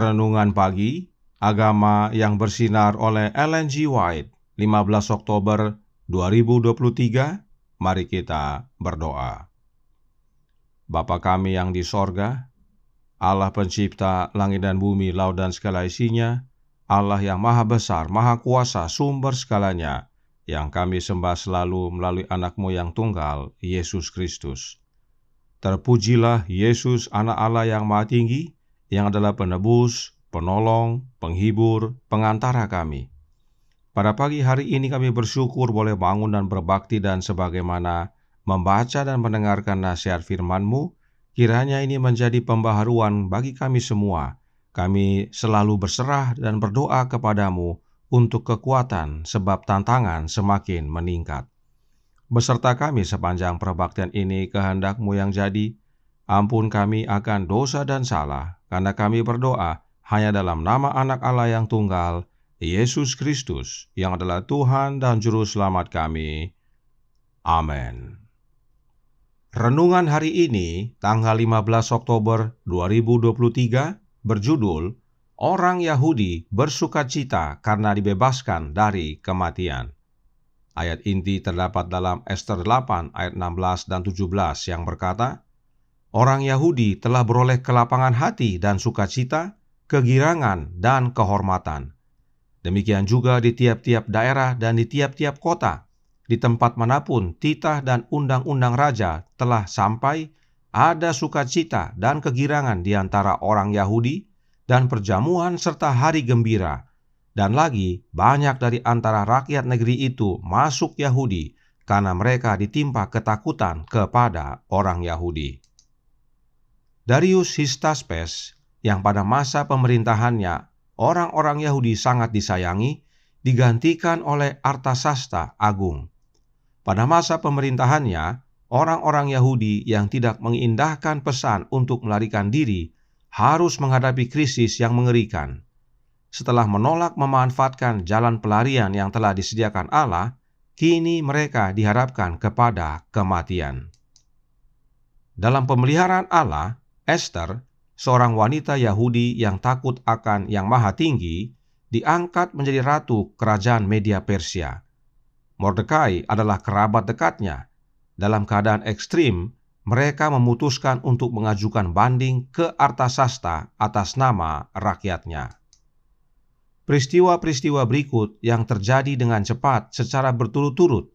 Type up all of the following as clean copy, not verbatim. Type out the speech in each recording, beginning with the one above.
Renungan Pagi, Agama yang Bersinar oleh Ellen G. White, 15 Oktober 2023. Mari kita berdoa. Bapa kami yang di sorga, Allah pencipta langit dan bumi, laut dan segala isinya, Allah yang maha besar, maha kuasa, sumber segalanya, yang kami sembah selalu melalui anak-Mu yang tunggal, Yesus Kristus. Terpujilah Yesus, anak Allah yang maha tinggi, yang adalah penebus, penolong, penghibur, pengantara kami. Pada pagi hari ini kami bersyukur boleh bangun dan berbakti, dan sebagaimana membaca dan mendengarkan nasihat firman-Mu, kiranya ini menjadi pembaharuan bagi kami semua. Kami selalu berserah dan berdoa kepadamu untuk kekuatan, sebab tantangan semakin meningkat. Beserta kami sepanjang perbaktian ini, kehendak-Mu yang jadi. Ampun kami akan dosa dan salah, karena kami berdoa hanya dalam nama anak Allah yang tunggal, Yesus Kristus, yang adalah Tuhan dan Juru Selamat kami. Amin. Renungan hari ini, tanggal 15 Oktober 2023, berjudul Orang Yahudi bersukacita karena dibebaskan dari kematian. Ayat inti terdapat dalam Ester 8 ayat 16 dan 17 yang berkata, Orang Yahudi telah beroleh kelapangan hati dan sukacita, kegirangan dan kehormatan. Demikian juga di tiap-tiap daerah dan di tiap-tiap kota, di tempat manapun titah dan undang-undang raja telah sampai, ada sukacita dan kegirangan di antara orang Yahudi, dan perjamuan serta hari gembira. Dan lagi banyak dari antara rakyat negeri itu masuk Yahudi, karena mereka ditimpa ketakutan kepada orang Yahudi. Darius Histaspes, yang pada masa pemerintahannya orang-orang Yahudi sangat disayangi, digantikan oleh Artasasta Agung. Pada masa pemerintahannya, orang-orang Yahudi yang tidak mengindahkan pesan untuk melarikan diri harus menghadapi krisis yang mengerikan. Setelah menolak memanfaatkan jalan pelarian yang telah disediakan Allah, kini mereka dihadapkan kepada kematian. Dalam pemeliharaan Allah, Ester, seorang wanita Yahudi yang takut akan Yang Maha Tinggi, diangkat menjadi ratu kerajaan Media Persia. Mordekai adalah kerabat dekatnya. Dalam keadaan ekstrim, mereka memutuskan untuk mengajukan banding ke Artasasta atas nama rakyatnya. Peristiwa-peristiwa berikut yang terjadi dengan cepat secara berturut-turut.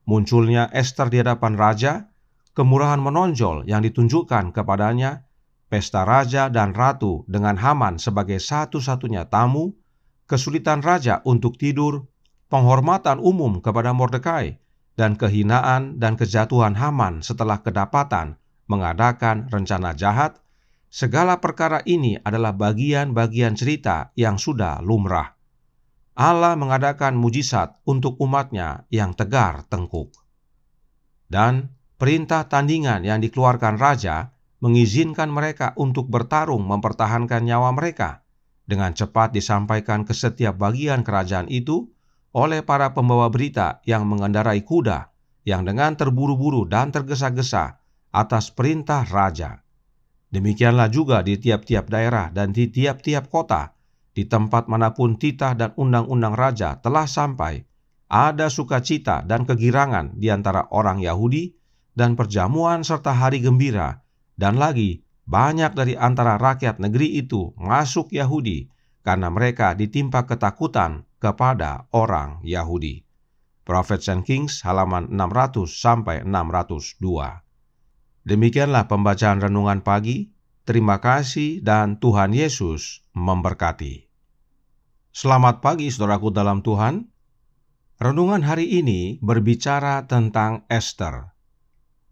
Munculnya Ester di hadapan raja, kemurahan menonjol yang ditunjukkan kepadanya, pesta raja dan ratu dengan Haman sebagai satu-satunya tamu, kesulitan raja untuk tidur, penghormatan umum kepada Mordekai, dan kehinaan dan kejatuhan Haman setelah kedapatan mengadakan rencana jahat, segala perkara ini adalah bagian-bagian cerita yang sudah lumrah. Allah mengadakan mujizat untuk umatnya yang tegar tengkuk. Dan perintah tandingan yang dikeluarkan raja mengizinkan mereka untuk bertarung mempertahankan nyawa mereka, dengan cepat disampaikan ke setiap bagian kerajaan itu oleh para pembawa berita yang mengendarai kuda, yang dengan terburu-buru dan tergesa-gesa atas perintah raja. Demikianlah juga di tiap-tiap daerah dan di tiap-tiap kota, di tempat manapun titah dan undang-undang raja telah sampai, ada sukacita dan kegirangan di antara orang Yahudi, dan perjamuan serta hari gembira, dan lagi banyak dari antara rakyat negeri itu masuk Yahudi, karena mereka ditimpa ketakutan kepada orang Yahudi. Prophets and Kings halaman 600-602. Demikianlah pembacaan renungan pagi. Terima kasih dan Tuhan Yesus memberkati. Selamat pagi saudaraku dalam Tuhan. Renungan hari ini berbicara tentang Ester.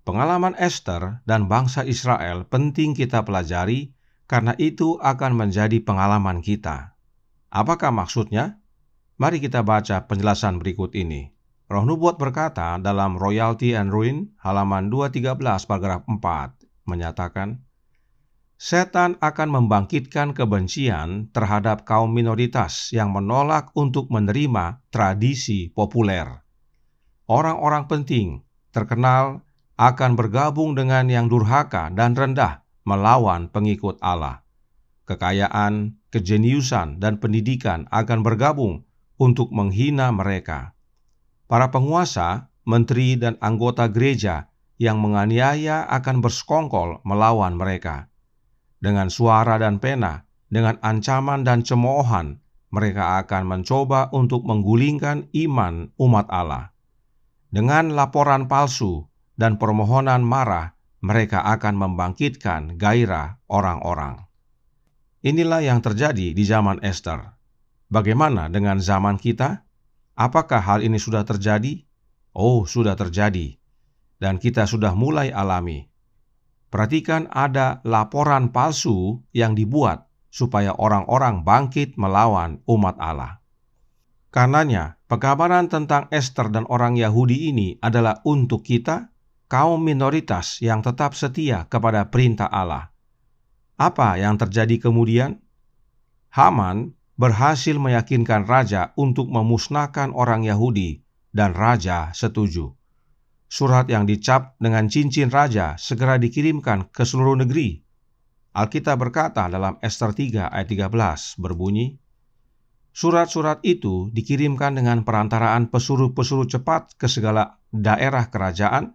Pengalaman Ester dan bangsa Israel penting kita pelajari, karena itu akan menjadi pengalaman kita. Apakah maksudnya? Mari kita baca penjelasan berikut ini. Roh Nubuat berkata dalam Royalty and Ruin halaman 213 paragraf 4 menyatakan, setan akan membangkitkan kebencian terhadap kaum minoritas yang menolak untuk menerima tradisi populer. Orang-orang penting, terkenal, akan bergabung dengan yang durhaka dan rendah melawan pengikut Allah. Kekayaan, kejeniusan, dan pendidikan akan bergabung untuk menghina mereka. Para penguasa, menteri, dan anggota gereja yang menganiaya akan bersekongkol melawan mereka. Dengan suara dan pena, dengan ancaman dan cemoohan, mereka akan mencoba untuk menggulingkan iman umat Allah. Dengan laporan palsu dan permohonan marah, mereka akan membangkitkan gairah orang-orang. Inilah yang terjadi di zaman Ester. Bagaimana dengan zaman kita? Apakah hal ini sudah terjadi? Oh, sudah terjadi. Dan kita sudah mulai alami. Perhatikan, ada laporan palsu yang dibuat supaya orang-orang bangkit melawan umat Allah. Karenanya, pekabaran tentang Ester dan orang Yahudi ini adalah untuk kita, kaum minoritas yang tetap setia kepada perintah Allah. Apa yang terjadi kemudian? Haman berhasil meyakinkan raja untuk memusnahkan orang Yahudi, dan raja setuju. Surat yang dicap dengan cincin raja segera dikirimkan ke seluruh negeri. Alkitab berkata dalam Ester 3 ayat 13 berbunyi, surat-surat itu dikirimkan dengan perantaraan pesuruh-pesuruh cepat ke segala daerah kerajaan,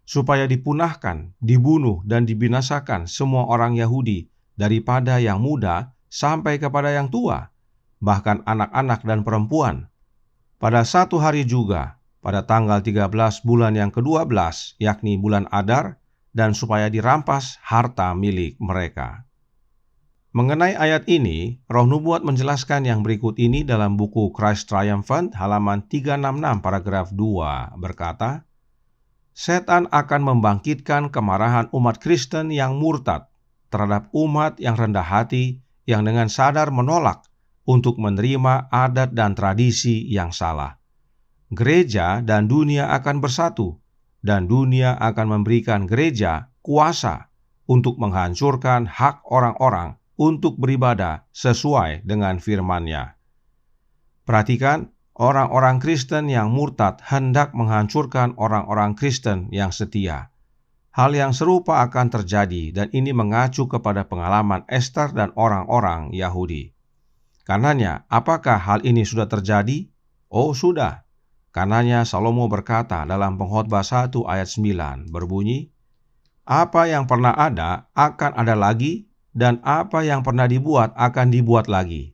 supaya dipunahkan, dibunuh, dan dibinasakan semua orang Yahudi, daripada yang muda sampai kepada yang tua, bahkan anak-anak dan perempuan. Pada satu hari juga, pada tanggal 13 bulan yang ke-12, yakni bulan Adar, dan supaya dirampas harta milik mereka. Mengenai ayat ini, Roh Nubuat menjelaskan yang berikut ini dalam buku Christ Triumphant halaman 366 paragraf 2 berkata, setan akan membangkitkan kemarahan umat Kristen yang murtad terhadap umat yang rendah hati, yang dengan sadar menolak untuk menerima adat dan tradisi yang salah. Gereja dan dunia akan bersatu, dan dunia akan memberikan gereja kuasa untuk menghancurkan hak orang-orang untuk beribadah sesuai dengan firman-Nya. Perhatikan, orang-orang Kristen yang murtad hendak menghancurkan orang-orang Kristen yang setia. Hal yang serupa akan terjadi, dan ini mengacu kepada pengalaman Ester dan orang-orang Yahudi. Karenanya, apakah hal ini sudah terjadi? Oh, sudah. Karenanya Salomo berkata dalam Pengkhotbah 1 ayat 9 berbunyi, apa yang pernah ada akan ada lagi, dan apa yang pernah dibuat akan dibuat lagi.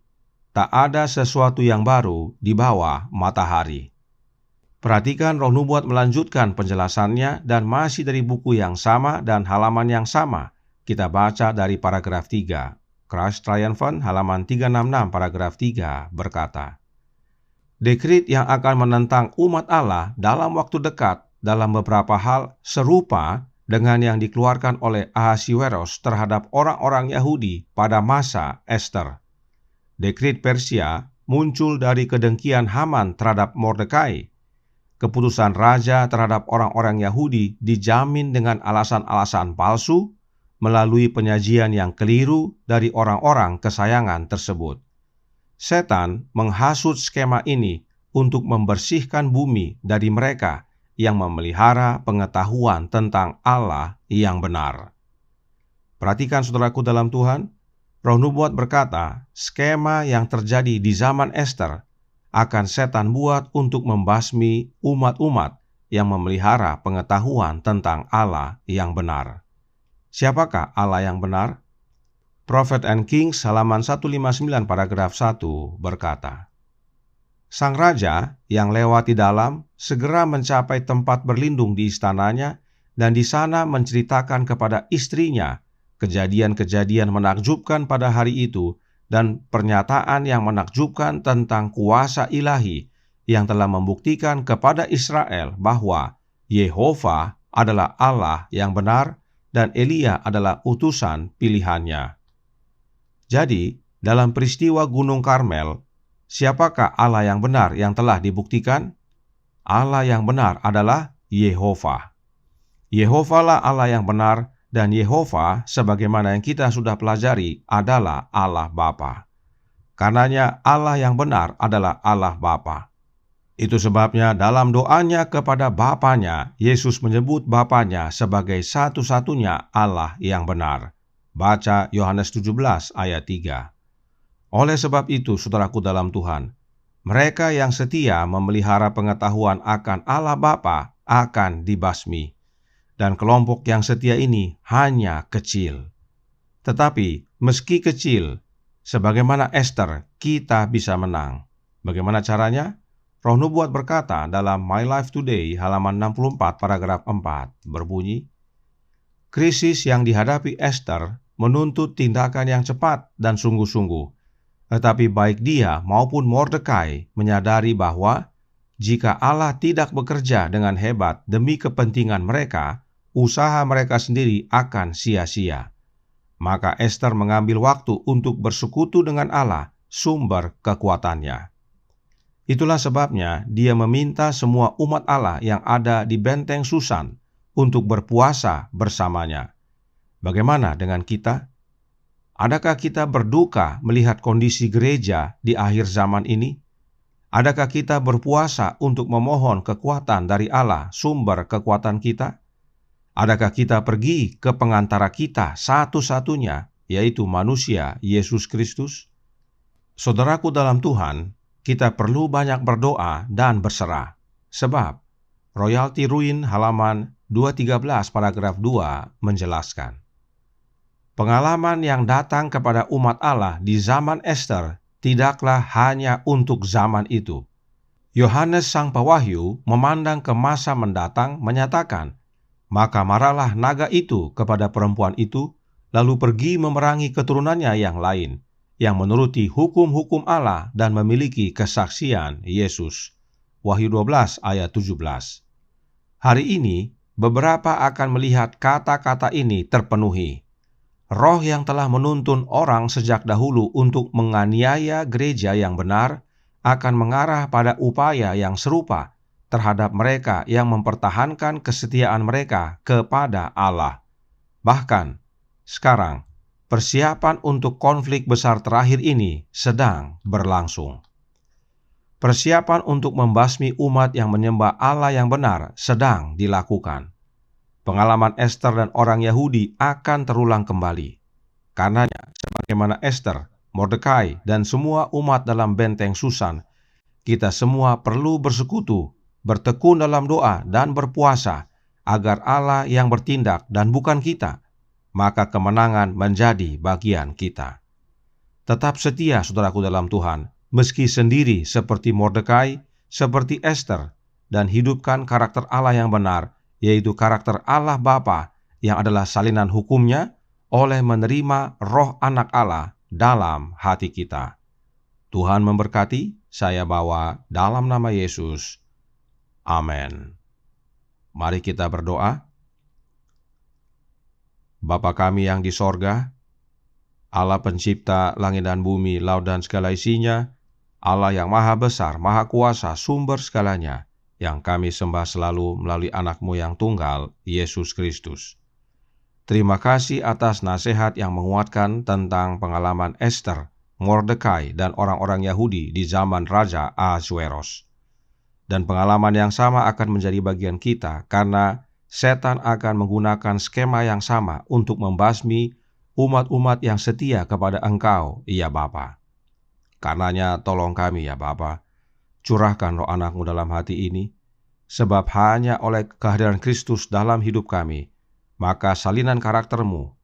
Tak ada sesuatu yang baru di bawah matahari. Perhatikan Roh Nubuat melanjutkan penjelasannya dan masih dari buku yang sama dan halaman yang sama. Kita baca dari paragraf 3. Christ Triumphant halaman 366 paragraf 3 berkata, dekrit yang akan menentang umat Allah dalam waktu dekat dalam beberapa hal serupa dengan yang dikeluarkan oleh Ahasuerus terhadap orang-orang Yahudi pada masa Ester. Dekrit Persia muncul dari kedengkian Haman terhadap Mordekai. Keputusan raja terhadap orang-orang Yahudi dijamin dengan alasan-alasan palsu melalui penyajian yang keliru dari orang-orang kesayangan tersebut. Setan menghasut skema ini untuk membersihkan bumi dari mereka yang memelihara pengetahuan tentang Allah yang benar. Perhatikan saudaraku dalam Tuhan, Roh Nubuat berkata, skema yang terjadi di zaman Ester akan setan buat untuk membasmi umat-umat yang memelihara pengetahuan tentang Allah yang benar. Siapakah Allah yang benar? Prophet and Kings halaman 159 paragraf 1 berkata, sang raja yang lewat di dalam segera mencapai tempat berlindung di istananya dan di sana menceritakan kepada istrinya kejadian-kejadian menakjubkan pada hari itu dan pernyataan yang menakjubkan tentang kuasa ilahi yang telah membuktikan kepada Israel bahwa Yehova adalah Allah yang benar dan Elia adalah utusan pilihannya. Jadi, dalam peristiwa Gunung Karmel, siapakah Allah yang benar yang telah dibuktikan? Allah yang benar adalah Yehova. Yehovalah Allah yang benar, dan Yehova, sebagaimana yang kita sudah pelajari, adalah Allah Bapa. Karenanya Allah yang benar adalah Allah Bapa. Itu sebabnya dalam doanya kepada Bapanya, Yesus menyebut Bapanya sebagai satu-satunya Allah yang benar. Baca Yohanes 17 ayat 3. Oleh sebab itu, saudaraku dalam Tuhan, mereka yang setia memelihara pengetahuan akan Allah Bapa akan dibasmi. Dan kelompok yang setia ini hanya kecil. Tetapi meski kecil, sebagaimana Ester, kita bisa menang. Bagaimana caranya? Roh Nubuat berkata dalam My Life Today halaman 64 paragraf 4 berbunyi, krisis yang dihadapi Ester menuntut tindakan yang cepat dan sungguh-sungguh. Tetapi baik dia maupun Mordekai menyadari bahwa jika Allah tidak bekerja dengan hebat demi kepentingan mereka, usaha mereka sendiri akan sia-sia. Maka Ester mengambil waktu untuk bersekutu dengan Allah, sumber kekuatannya. Itulah sebabnya dia meminta semua umat Allah yang ada di benteng Susan untuk berpuasa bersamanya. Bagaimana dengan kita? Adakah kita berduka melihat kondisi gereja di akhir zaman ini? Adakah kita berpuasa untuk memohon kekuatan dari Allah, sumber kekuatan kita? Adakah kita pergi ke pengantara kita satu-satunya, yaitu manusia Yesus Kristus? Saudaraku dalam Tuhan, kita perlu banyak berdoa dan berserah. Sebab, Royalty Ruin halaman 213 paragraf 2 menjelaskan, pengalaman yang datang kepada umat Allah di zaman Ester tidaklah hanya untuk zaman itu. Yohanes Sang Pewahyu memandang ke masa mendatang menyatakan, maka marahlah naga itu kepada perempuan itu, lalu pergi memerangi keturunannya yang lain, yang menuruti hukum-hukum Allah dan memiliki kesaksian Yesus. Wahyu 12 ayat 17. Hari ini, beberapa akan melihat kata-kata ini terpenuhi. Roh yang telah menuntun orang sejak dahulu untuk menganiaya gereja yang benar akan mengarah pada upaya yang serupa terhadap mereka yang mempertahankan kesetiaan mereka kepada Allah. Bahkan, sekarang, persiapan untuk konflik besar terakhir ini sedang berlangsung. Persiapan untuk membasmi umat yang menyembah Allah yang benar sedang dilakukan. Pengalaman Ester dan orang Yahudi akan terulang kembali. Karenanya, sebagaimana Ester, Mordekai, dan semua umat dalam benteng Susan, kita semua perlu bersekutu, bertekun dalam doa dan berpuasa, agar Allah yang bertindak dan bukan kita, maka kemenangan menjadi bagian kita. Tetap setia saudaraku dalam Tuhan, meski sendiri seperti Mordekai, seperti Ester, dan hidupkan karakter Allah yang benar, yaitu karakter Allah Bapa yang adalah salinan hukumnya oleh menerima roh anak Allah dalam hati kita. Tuhan memberkati, saya bawa dalam nama Yesus. Amin. Mari kita berdoa. Bapa kami yang di sorga, Allah pencipta langit dan bumi, laut dan segala isinya, Allah yang maha besar, maha kuasa, sumber segalanya, yang kami sembah selalu melalui anak-Mu yang tunggal, Yesus Kristus. Terima kasih atas nasihat yang menguatkan tentang pengalaman Esther, Mordekai, dan orang-orang Yahudi di zaman Raja Ahasuerus. Dan pengalaman yang sama akan menjadi bagian kita karena setan akan menggunakan skema yang sama untuk membasmi umat-umat yang setia kepada Engkau, ya Bapa. Karenanya tolong kami ya Bapa, curahkan roh anak-Mu dalam hati ini, sebab hanya oleh kehadiran Kristus dalam hidup kami, maka salinan karakter-Mu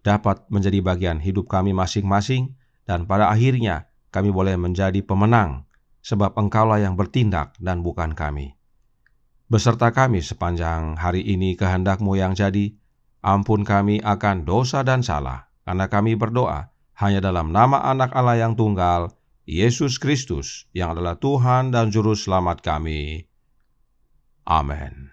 dapat menjadi bagian hidup kami masing-masing, dan pada akhirnya kami boleh menjadi pemenang, sebab Engkaulah yang bertindak dan bukan kami. Beserta kami sepanjang hari ini kehendak-Mu yang jadi, ampun kami akan dosa dan salah, karena kami berdoa hanya dalam nama anak Allah yang tunggal, Yesus Kristus, yang adalah Tuhan dan Juru Selamat kami. Amin.